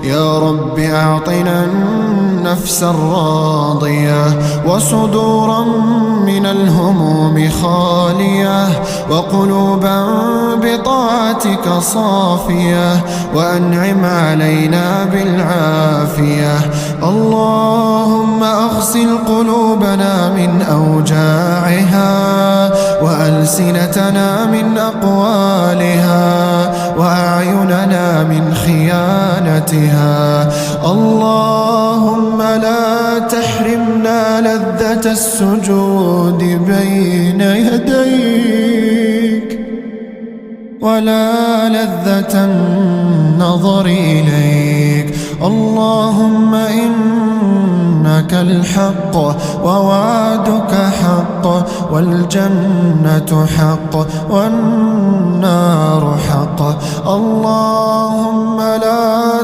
يا رب أعطنا النفس الراضية وصدورا من الهموم خالية وقلوبا بطاعتك صافية وأنعم علينا بالعافية. اللهم أغسل قلوبنا من أوجاعها وألسنتنا من أقوالها وأعيننا من خيانتها. اللهم لا تحرمنا لذة السجود بين يديك ولا لذة النظر إليك. اللهم إنك الحق ووعدك حق والجنة حق والنار حق. اللهم لا